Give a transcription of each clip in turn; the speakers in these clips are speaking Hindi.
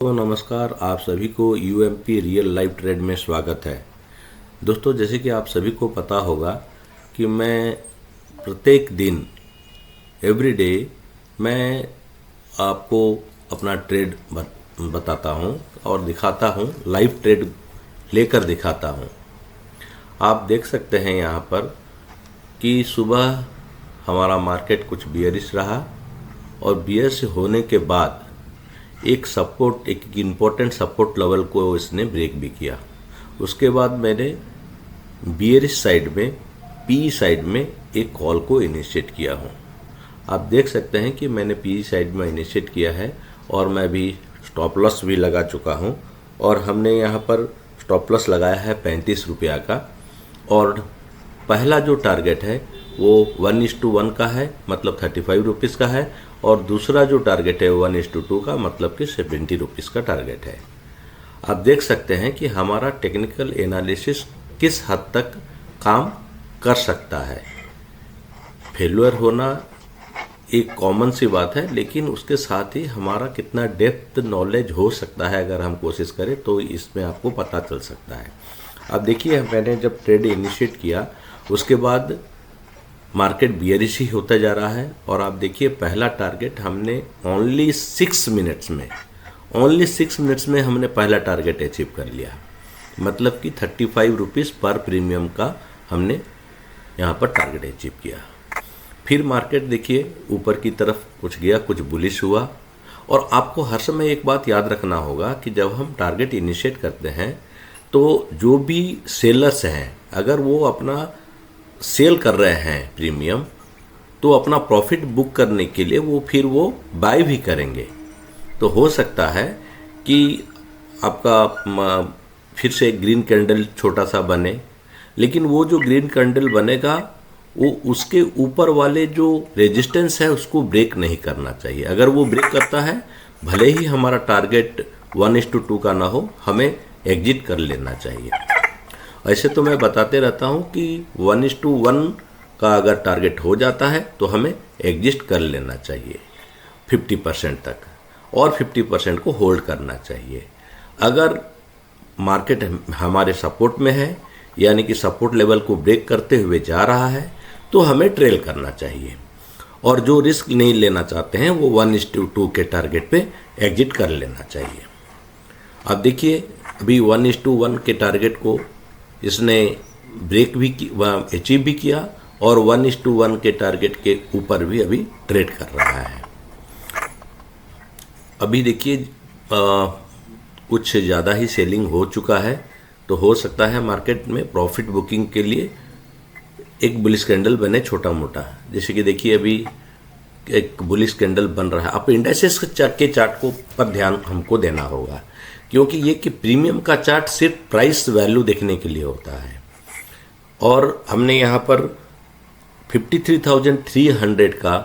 तो नमस्कार, आप सभी को यूएमपी रियल लाइफ ट्रेड में स्वागत है। दोस्तों, जैसे कि आप सभी को पता होगा कि मैं प्रत्येक दिन एवरी डे मैं आपको अपना ट्रेड बताता हूं और दिखाता हूं, लाइव ट्रेड लेकर दिखाता हूं। आप देख सकते हैं यहाँ पर कि सुबह हमारा मार्केट कुछ बियरिश रहा और बियरिश होने के बाद एक इम्पोर्टेंट सपोर्ट लेवल को इसने ब्रेक भी किया। उसके बाद मैंने बियरिश साइड में, पी साइड में एक कॉल को इनिशिएट किया हूँ। आप देख सकते हैं कि मैंने पी साइड में इनिशिएट किया है और मैं भी स्टॉप लॉस भी लगा चुका हूँ। और हमने यहाँ पर स्टॉप लॉस लगाया है 35 रुपया का। और पहला जो टारगेट है वो 1:1 का है, मतलब 35 रुपीज़ का है। और दूसरा जो टारगेट है 1:2 का, मतलब कि 70 रुपीज़ का टारगेट है। आप देख सकते हैं कि हमारा टेक्निकल एनालिसिस किस हद तक काम कर सकता है। फेल्यूर होना एक कॉमन सी बात है, लेकिन उसके साथ ही हमारा कितना डेप्थ नॉलेज हो सकता है अगर हम कोशिश करें तो इसमें आपको पता चल सकता है। अब देखिए, मैंने जब ट्रेड इनिशिएट किया उसके बाद मार्केट बियरिश ही होता जा रहा है। और आप देखिए, पहला टारगेट हमने ओनली 6 मिनट्स में हमने पहला टारगेट अचीव कर लिया, मतलब कि 35 रुपीज़ पर प्रीमियम का हमने यहाँ पर टारगेट अचीव किया। फिर मार्केट देखिए ऊपर की तरफ कुछ गया, कुछ बुलिश हुआ। और आपको हर समय एक बात याद रखना होगा कि जब हम टारगेट इनिशिएट करते हैं तो जो भी सेलर्स हैं, अगर वो अपना सेल कर रहे हैं प्रीमियम, तो अपना प्रॉफिट बुक करने के लिए वो बाय भी करेंगे। तो हो सकता है कि आपका फिर से ग्रीन कैंडल छोटा सा बने, लेकिन वो जो ग्रीन कैंडल बनेगा वो उसके ऊपर वाले जो रेजिस्टेंस है उसको ब्रेक नहीं करना चाहिए। अगर वो ब्रेक करता है, भले ही हमारा टारगेट 1:2 का ना हो, हमें एग्जिट कर लेना चाहिए। ऐसे तो मैं बताते रहता हूँ कि 1:1 का अगर टारगेट हो जाता है तो हमें एग्जिट कर लेना चाहिए 50% तक, और 50% को होल्ड करना चाहिए। अगर मार्केट हमारे सपोर्ट में है, यानी कि सपोर्ट लेवल को ब्रेक करते हुए जा रहा है, तो हमें ट्रेल करना चाहिए। और जो रिस्क नहीं लेना चाहते हैं वो 1:2 के टारगेट पे एग्जिट कर लेना चाहिए। अब देखिए, अभी 1:1 के टारगेट को इसने ब्रेक भी अचीव भी किया और 1:1 के टारगेट के ऊपर भी अभी ट्रेड कर रहा है। अभी देखिए कुछ ज़्यादा ही सेलिंग हो चुका है, तो हो सकता है मार्केट में प्रॉफिट बुकिंग के लिए एक बुलिश कैंडल बने छोटा मोटा। जैसे कि देखिए अभी एक बुलिश कैंडल बन रहा है। आप इंडेक्सेस के चार्ट को पर ध्यान हमको देना होगा, क्योंकि ये कि प्रीमियम का चार्ट सिर्फ प्राइस वैल्यू देखने के लिए होता है। और हमने यहाँ पर 53,300 का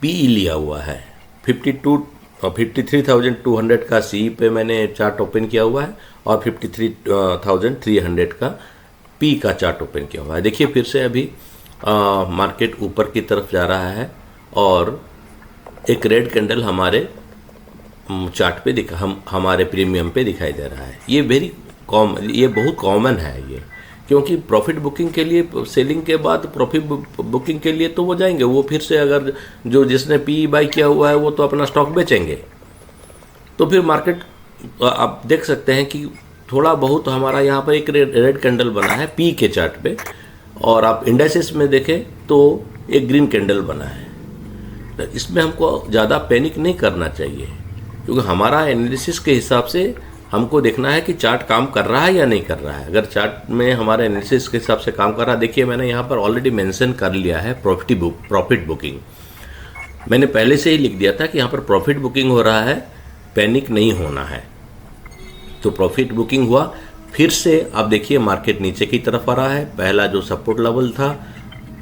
पीई लिया हुआ है, 53,200 का सी पे मैंने चार्ट ओपन किया हुआ है और 53,300 का पी का चार्ट ओपन किया हुआ है। देखिए फिर से अभी मार्केट ऊपर की तरफ जा रहा है और एक रेड कैंडल हमारे चार्ट पे हमारे प्रीमियम पे दिखाई दे रहा है। ये ये बहुत कॉमन है ये, क्योंकि प्रॉफिट बुकिंग के लिए, सेलिंग के बाद प्रॉफिट बुकिंग के लिए तो वो जाएंगे, वो फिर से अगर जिसने पी बाई किया हुआ है वो तो अपना स्टॉक बेचेंगे। तो फिर मार्केट आप देख सकते हैं कि थोड़ा बहुत हमारा यहाँ पर एक रेड कैंडल बना है पी के चार्ट पे, और आप इंडेक्सेस में देखें तो एक ग्रीन कैंडल बना है। तो इसमें हमको ज़्यादा पैनिक नहीं करना चाहिए, क्योंकि हमारा एनालिसिस के हिसाब से हमको देखना है कि चार्ट काम कर रहा है या नहीं कर रहा है। अगर चार्ट में हमारे एनालिसिस के हिसाब से काम कर रहा है, देखिए मैंने यहाँ पर ऑलरेडी मेंशन कर लिया है प्रॉफिट बुकिंग। मैंने पहले से ही लिख दिया था कि यहाँ पर प्रॉफिट बुकिंग हो रहा है, पैनिक नहीं होना है। तो प्रॉफिट बुकिंग हुआ। फिर से आप देखिए मार्केट नीचे की तरफ आ रहा है। पहला जो सपोर्ट लेवल था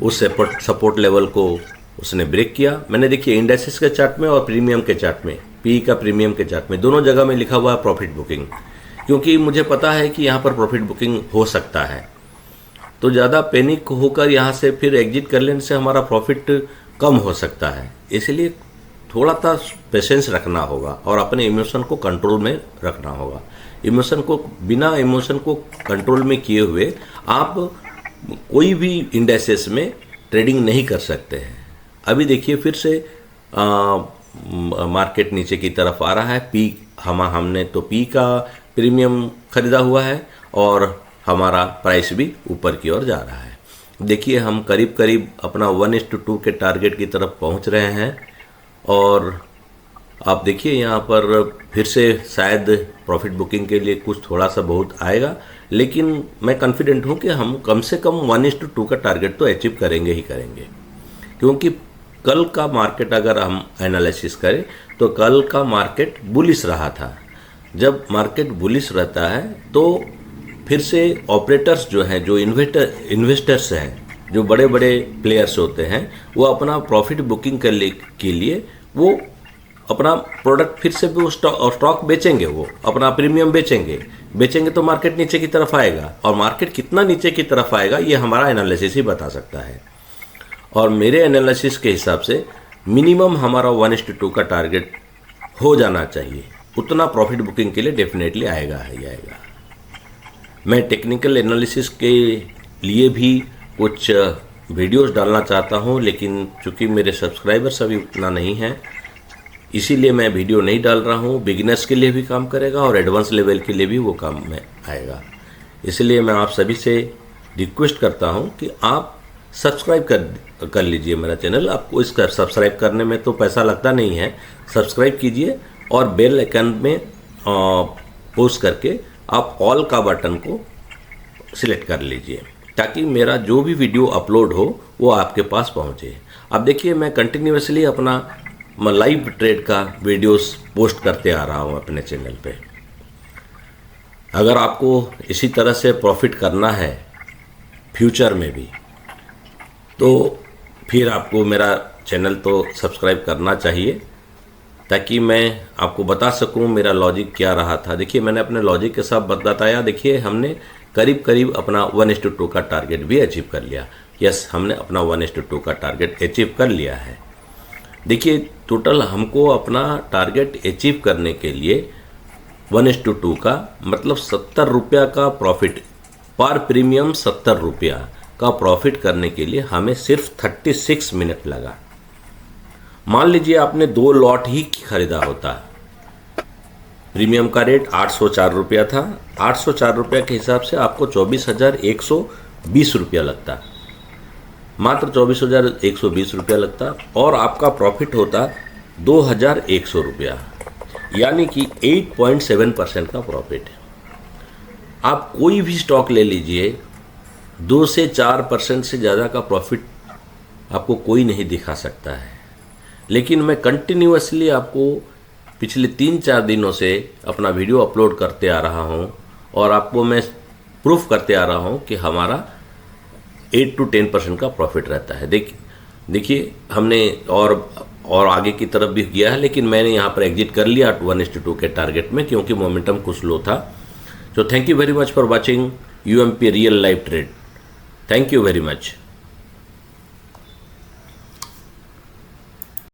उस सपोर्ट लेवल को उसने ब्रेक किया। मैंने देखिए इंडेक्सेस के चार्ट में और प्रीमियम के चार्ट में, पी का प्रीमियम के चार्ट में, दोनों जगह में लिखा हुआ है प्रॉफिट बुकिंग, क्योंकि मुझे पता है कि यहाँ पर प्रॉफिट बुकिंग हो सकता है। तो ज़्यादा पैनिक होकर यहाँ से फिर एग्जिट कर लेने से हमारा प्रॉफिट कम हो सकता है। इसलिए थोड़ा सा पेशेंस रखना होगा और अपने इमोशन को कंट्रोल में रखना होगा। बिना इमोशन को कंट्रोल में किए हुए आप कोई भी इंडेक्सेस में ट्रेडिंग नहीं कर सकते हैं। अभी देखिए फिर से मार्केट नीचे की तरफ आ रहा है। हमने तो पी का प्रीमियम खरीदा हुआ है और हमारा प्राइस भी ऊपर की ओर जा रहा है। देखिए हम करीब करीब अपना 1:2 के टारगेट की तरफ पहुंच रहे हैं और आप देखिए यहाँ पर फिर से शायद प्रॉफिट बुकिंग के लिए कुछ थोड़ा सा बहुत आएगा, लेकिन मैं कॉन्फिडेंट हूँ कि हम कम से कम 1:2 का टारगेट तो अचीव करेंगे ही करेंगे। क्योंकि कल का मार्केट अगर हम एनालिसिस करें तो कल का मार्केट बुलिश रहा था। जब मार्केट बुलिश रहता है तो फिर से ऑपरेटर्स जो हैं, जो इन्वेस्टर्स हैं, जो बड़े बड़े प्लेयर्स होते हैं, वो अपना प्रॉफिट बुकिंग के लिए वो अपना प्रोडक्ट फिर से वो स्टॉक बेचेंगे, वो अपना प्रीमियम बेचेंगे तो मार्केट नीचे की तरफ आएगा। और मार्केट कितना नीचे की तरफ आएगा ये हमारा एनालिसिस ही बता सकता है। और मेरे एनालिसिस के हिसाब से मिनिमम हमारा 1:2 का टारगेट हो जाना चाहिए। उतना प्रॉफिट बुकिंग के लिए डेफिनेटली आएगा ही आएगा। मैं टेक्निकल एनालिसिस के लिए भी कुछ वीडियोस डालना चाहता हूं, लेकिन चूंकि मेरे सब्सक्राइबर्स अभी उतना नहीं हैं, इसीलिए मैं वीडियो नहीं डाल रहा हूं। बिगिनर्स के लिए भी काम करेगा और एडवांस लेवल के लिए भी वो काम में आएगा। इसलिए मैं आप सभी से रिक्वेस्ट करता हूं कि आप सब्सक्राइब कर लीजिए मेरा चैनल। आपको इसका सब्सक्राइब करने में तो पैसा लगता नहीं है। सब्सक्राइब कीजिए और बेल आइकन में पुश करके आप ऑल का बटन को सिलेक्ट कर लीजिए, ताकि मेरा जो भी वीडियो अपलोड हो वो आपके पास पहुंचे। अब देखिए मैं कंटिन्यूसली अपना लाइव ट्रेड का वीडियोस पोस्ट करते आ रहा हूं अपने चैनल पे। अगर आपको इसी तरह से प्रॉफिट करना है फ्यूचर में भी, तो फिर आपको मेरा चैनल तो सब्सक्राइब करना चाहिए, ताकि मैं आपको बता सकूं मेरा लॉजिक क्या रहा था। देखिए मैंने अपने लॉजिक के साथ बताया। देखिए हमने करीब करीब अपना 1:2 का टारगेट भी अचीव कर लिया। यस, हमने अपना 1:2 का टारगेट अचीव कर लिया है। देखिए टोटल हमको अपना टारगेट अचीव करने के लिए 1:2 का मतलब 70 रुपया का प्रॉफिट पर प्रीमियम, 70 रुपया का प्रॉफिट करने के लिए हमें सिर्फ 36 मिनट लगा। मान लीजिए आपने 2 लॉट ही खरीदा होता। प्रीमियम का रेट 804 रुपया था। 804 रुपया के हिसाब से आपको 24,120 रुपया लगता, मात्र 24,120 रुपया लगता, और आपका प्रॉफिट होता 2,100 रुपया, यानी कि 8.7% का प्रॉफिट। आप कोई भी स्टॉक ले लीजिए, 2 से 4% से ज़्यादा का प्रॉफिट आपको कोई नहीं दिखा सकता है। लेकिन मैं कंटिन्यूअसली आपको पिछले 3-4 दिनों से अपना वीडियो अपलोड करते आ रहा हूं और आपको मैं प्रूफ करते आ रहा हूं कि हमारा 8 to 10% का प्रॉफिट रहता है। देखिए हमने और आगे की तरफ भी किया है, लेकिन मैंने यहाँ पर एग्जिट कर लिया 1:2 के टारगेट में, क्योंकि मोमेंटम कुछ लो था। So thank you very much for watching UMP Real Life Trade. Thank you very much.